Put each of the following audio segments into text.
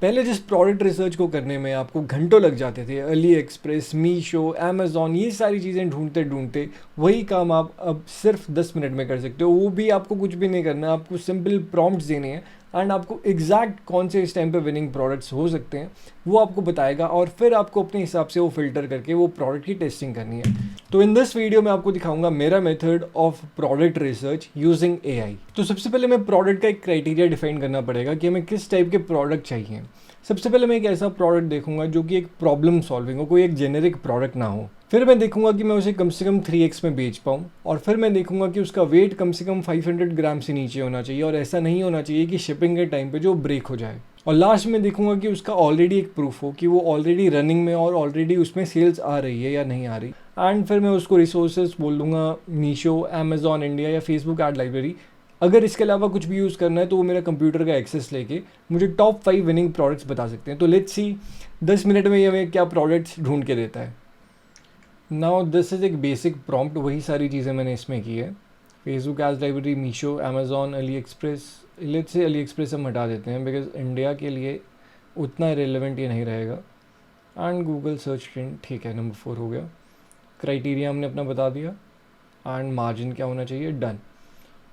पहले जिस product research को करने में आपको घंटों लग जाते थे, अली एक्सप्रेस, मीशो, अमेज़ॉन, ये सारी चीज़ें ढूंढते ढूंढते, वही काम आप अब सिर्फ 10 मिनट में कर सकते हो। वो भी आपको कुछ भी नहीं करना, आपको सिंपल प्रॉम्प्ट्स देने हैं एंड आपको एग्जैक्ट कौन से इस टाइम पे विनिंग प्रोडक्ट्स हो सकते हैं वो आपको बताएगा, और फिर आपको अपने हिसाब से वो फिल्टर करके वो प्रोडक्ट की टेस्टिंग करनी है। तो इन दिस वीडियो में आपको दिखाऊंगा मेरा method of product research using AI. तो सबसे पहले मैं प्रोडक्ट का एक क्राइटेरिया डिफाइन करना पड़ेगा कि हमें किस टाइप के प्रोडक्ट चाहिए। सबसे पहले मैं एक ऐसा प्रोडक्ट देखूंगा जो कि एक प्रॉब्लम सॉल्विंग हो, कोई एक जेनेरिक प्रोडक्ट ना हो। फिर मैं देखूंगा कि मैं उसे कम से कम 3x में बेच पाऊँ, और फिर मैं देखूंगा कि उसका वेट कम से कम 500 ग्राम से नीचे होना चाहिए, और ऐसा नहीं होना चाहिए कि शिपिंग के टाइम पे जो ब्रेक हो जाए। और लास्ट में देखूंगा कि उसका ऑलरेडी एक प्रूफ हो कि वो ऑलरेडी रनिंग में और ऑलरेडी उसमें सेल्स आ रही है या नहीं आ रही। एंड फिर मैं उसको रिसोर्सेज बोल दूंगा, मीशो, अमेजॉन इंडिया या फेसबुक एड लाइब्रेरी। अगर इसके अलावा कुछ भी यूज़ करना है तो वो मेरा कंप्यूटर का एक्सेस लेके मुझे टॉप 5 विनिंग प्रोडक्ट्स बता सकते हैं। तो लेट्स सी 10 मिनट में ये हमें क्या प्रोडक्ट्स ढूंढ के देता है। नाउ दिस इज़ एक बेसिक प्रॉम्प्ट, वही सारी चीज़ें मैंने इसमें की है। Facebook ad library, Meesho, Amazon, AliExpress. Let's say Ali express हम हटा देते हैं बिकॉज इंडिया के लिए उतना रिलेवेंट ये नहीं रहेगा। एंड गूगल सर्च ट्रेंड, ठीक है, नंबर 4 हो गया। क्राइटेरिया हमने अपना बता दिया एंड मार्जिन क्या होना चाहिए, डन।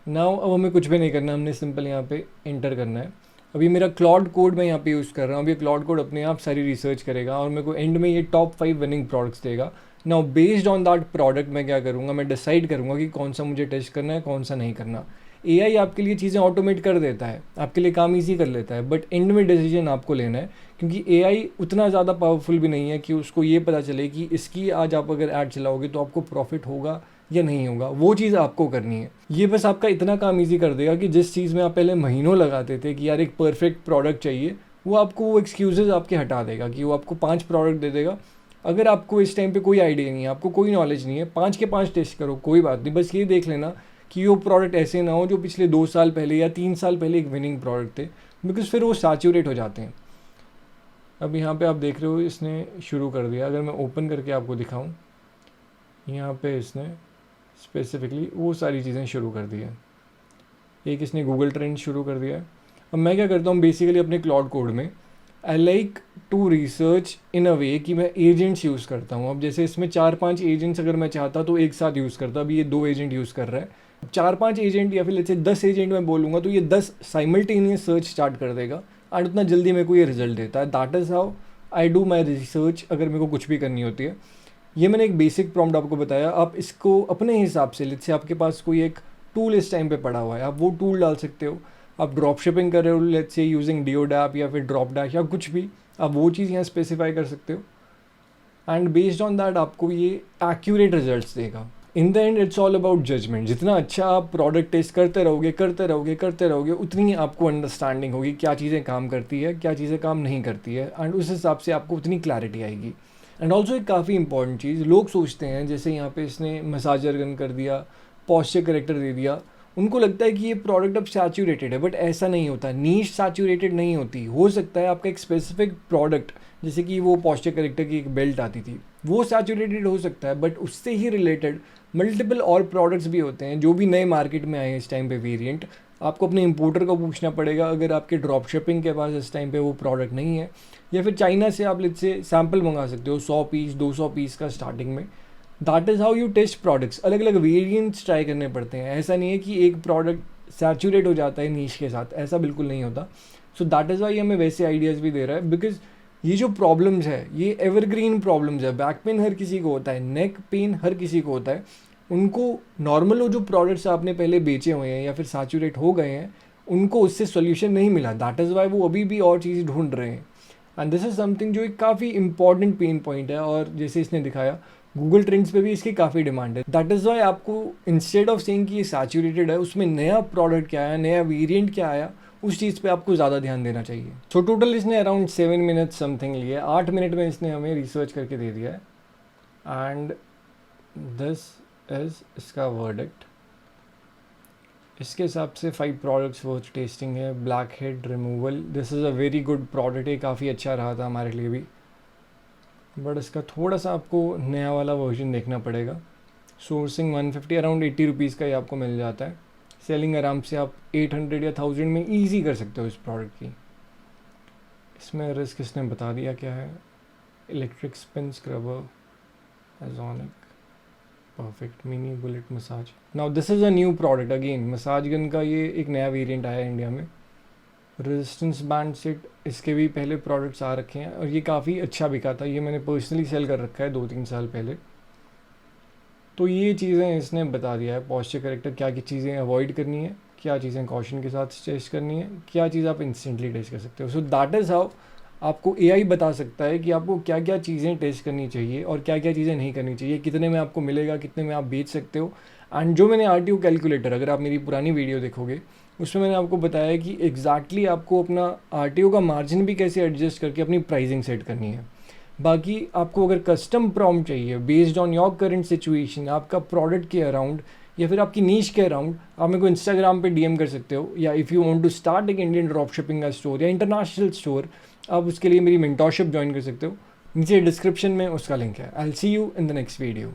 नाउ अब हमें कुछ भी नहीं करना, हमने सिंपल यहाँ पे इंटर करना है। अभी मेरा क्लाउड कोड मैं यहाँ पे यूज़ कर रहा हूँ। अभी क्लाउड कोड अपने आप सारी रिसर्च करेगा और मेरे को एंड में ये टॉप 5 विनिंग प्रोडक्ट्स देगा। Now based on that product मैं क्या करूँगा, मैं डिसाइड करूँगा कि कौन सा मुझे टेस्ट करना है, कौन सा नहीं करना। एआई आपके लिए चीज़ें ऑटोमेट कर देता है, आपके लिए काम ईजी कर लेता है, बट एंड में डिसीजन आपको लेना है, क्योंकि एआई उतना ज़्यादा पावरफुल भी नहीं है कि उसको ये पता चले कि इसकी आज आप अगर ऐड चलाओगे तो आपको प्रॉफिट होगा या नहीं होगा। वो चीज़ आपको करनी है। ये बस आपका इतना काम ईजी कर देगा कि जिस चीज़ में आप पहले महीनों लगाते थे कि यार एक परफेक्ट प्रोडक्ट चाहिए, वो आपको वो एक्सक्यूजेज आपके हटा देगा कि वो आपको 5 प्रोडक्ट दे देगा। अगर आपको इस टाइम पे कोई आइडिया नहीं है, आपको कोई नॉलेज नहीं है, 5 के 5 टेस्ट करो, कोई बात नहीं। बस ये देख लेना कि वो प्रोडक्ट ऐसे ना हो जो पिछले 2 साल पहले या 3 साल पहले एक विनिंग प्रोडक्ट थे, बिकॉज फिर वो सैचुरेट हो जाते हैं। अब यहाँ पे आप देख रहे हो इसने शुरू कर दिया। अगर मैं ओपन करके आपको दिखाऊँ, यहाँ पे इसने स्पेसिफिकली वो सारी चीज़ें शुरू कर दी है। एक इसने गूगल ट्रेंड शुरू कर दिया है। अब मैं क्या करता हूँ बेसिकली अपने क्लाउड कोड में, I like to research in a way कि मैं एजेंट्स यूज़ करता हूँ। अब जैसे इसमें 4-5 एजेंट्स अगर मैं चाहता तो एक साथ यूज़ करता, अभी ये 2 एजेंट यूज़ कर रहा है। 4-5 एजेंट या फिर लेट्स से 10 एजेंट मैं बोलूँगा तो ये 10 साइमल्टेनियस सर्च स्टार्ट कर देगा और उतना जल्दी मेरे को ये रिजल्ट देता है। That is how I do my research अगर मेरे को कुछ भी करनी होती है। ये मैंने एक बेसिक प्रॉम्प्ट आपको बताया। आप इसको अपने हिसाब से, लेट्स से आपके पास कोई एक टूल इस टाइम पे पड़ा हुआ है, आप वो टूल डाल सकते हो। आप ड्रॉप शिपिंग कर रहे हो, लेट्स से यूजिंग डियोडैप या फिर ड्रॉप डैश या कुछ भी, आप वो चीज़ यहाँ स्पेसिफाई कर सकते हो एंड बेस्ड ऑन दैट आपको ये एक्यूरेट रिजल्ट्स देगा। In the end it's all about judgement. जितना अच्छा आप प्रोडक्ट टेस्ट करते रहोगे उतनी ही आपको अंडरस्टैंडिंग होगी क्या चीज़ें काम करती है, क्या चीज़ें काम नहीं करती है, एंड उस हिसाब से आपको उतनी क्लैरिटी आएगी। एंड ऑल्सो एक काफ़ी इंपॉर्टेंट चीज़, लोग सोचते हैं जैसे यहाँ पे इसने मसाजर गन कर दिया, पॉस्चर करेक्टर दे दिया, उनको लगता है कि ये प्रोडक्ट अब सैचुरेटेड है, बट ऐसा नहीं होता। नीश सैचुरेटेड नहीं होती। हो सकता है आपका एक स्पेसिफिक प्रोडक्ट, जैसे कि वो पॉस्चर करेक्टर की एक बेल्ट आती थी, वो सैचुरेटेड हो सकता है, बट उससे ही रिलेटेड मल्टीपल और प्रोडक्ट्स भी होते हैं जो भी नए मार्केट में आए हैं इस टाइम पे वेरिएंट। आपको अपने इंपोर्टर को पूछना पड़ेगा अगर आपके ड्रॉप शिपिंग के पास इस टाइम पे वो प्रोडक्ट नहीं है, या फिर चाइना से आप लेट्स से सैम्पल मंगा सकते हो 100 पीस 200 पीस का स्टार्टिंग में। That is how you test products. अलग अलग वेरिएंट्स ट्राई करने पड़ते हैं। ऐसा नहीं है कि एक प्रोडक्ट सैचुरेट हो जाता है नीश के साथ, ऐसा बिल्कुल नहीं होता। सो दैट इज़ वाई हमें वैसे आइडियाज़ भी दे रहा है, बिकॉज ये जो प्रॉब्लम्स है ये एवरग्रीन प्रॉब्लम्स है। बैक पेन हर किसी को होता है, नेक पेन हर किसी को होता है। उनको नॉर्मल वो जो प्रोडक्ट्स आपने पहले बेचे हुए हैं या फिर सैचुरेट हो गए हैं, उनको उससे सोल्यूशन नहीं मिला। दैट इज़ वाई वो अभी भी और चीज़ ढूंढ रहे हैं। एंड दिस इज़ समथिंग जो एक काफ़ी इंपॉर्टेंट पेन पॉइंट है, और जैसे इसने दिखाया गूगल ट्रेंड्स पे भी इसकी काफ़ी डिमांड है। दैट इज़ वाई आपको इंस्टेड ऑफ सेइंग कि ये सैचुरेटेड है, उसमें नया प्रोडक्ट क्या आया, नया वेरिएंट क्या आया, उस चीज़ पे आपको ज़्यादा ध्यान देना चाहिए। सो टोटल इसने अराउंड 7 मिनट समथिंग लिए, 8 मिनट में इसने हमें रिसर्च करके दे दिया है। एंड दिस इज़ इसका वर्डिक्ट। इसके हिसाब से 5 प्रोडक्ट्स वर्थ टेस्टिंग है। Black head removal, this is a very good product, ये काफ़ी अच्छा रहा था हमारे लिए भी, बट इसका थोड़ा सा आपको नया वाला वर्जन देखना पड़ेगा। सोर्सिंग 150 अराउंड 80 रुपीज़ का ही आपको मिल जाता है। सेलिंग आराम से आप 800 या 1000 में ईजी कर सकते हो इस प्रोडक्ट की। इसमें रिस्क इसने बता दिया क्या है, इलेक्ट्रिक स्पिन स्क्रबर, एजोनिक, perfect mini bullet massage. Now this is a new product again, massage gun का ये एक नया वेरिएंट आया है इंडिया में। रेजिस्टेंस बैंड सेट, इसके भी पहले प्रोडक्ट्स आ रखे हैं और ये काफ़ी अच्छा बिका था, ये मैंने पर्सनली सेल कर रखा है 2-3 साल पहले। तो ये चीज़ें इसने बता दिया है, पॉस्चर करेक्टर क्या क्या चीज़ें अवॉइड करनी है, क्या चीज़ें कॉशन के साथ टेस्ट करनी है, क्या चीज़ आप इंस्टेंटली टेस्ट कर सकते हो। सो दैट इज़ हाउ आपको एआई बता सकता है कि आपको क्या क्या चीज़ें टेस्ट करनी चाहिए और क्या क्या चीज़ें नहीं करनी चाहिए, कितने में आपको मिलेगा, कितने में आप बेच सकते हो। एंड जो मैंने आरटीओ कैलकुलेटर, अगर आप मेरी पुरानी वीडियो देखोगे उसमें मैंने आपको बताया कि एग्जैक्टली आपको अपना आरटीओ का मार्जिन भी कैसे एडजस्ट करके अपनी प्राइसिंग सेट करनी है। बाकी आपको अगर कस्टम प्रॉम्प्ट चाहिए based on your current situation, आपका प्रोडक्ट के अराउंड या फिर आपकी नीश के अराउंड, आप मेरे को इंस्टाग्राम पे डीएम कर सकते हो। या if you want to start एक इंडियन ड्रॉप शिपिंग का स्टोर या इंटरनेशनल स्टोर, आप उसके लिए मेरी मेंटोरशिप ज्वाइन कर सकते हो। नीचे डिस्क्रिप्शन में उसका लिंक है। I will see you in the next video.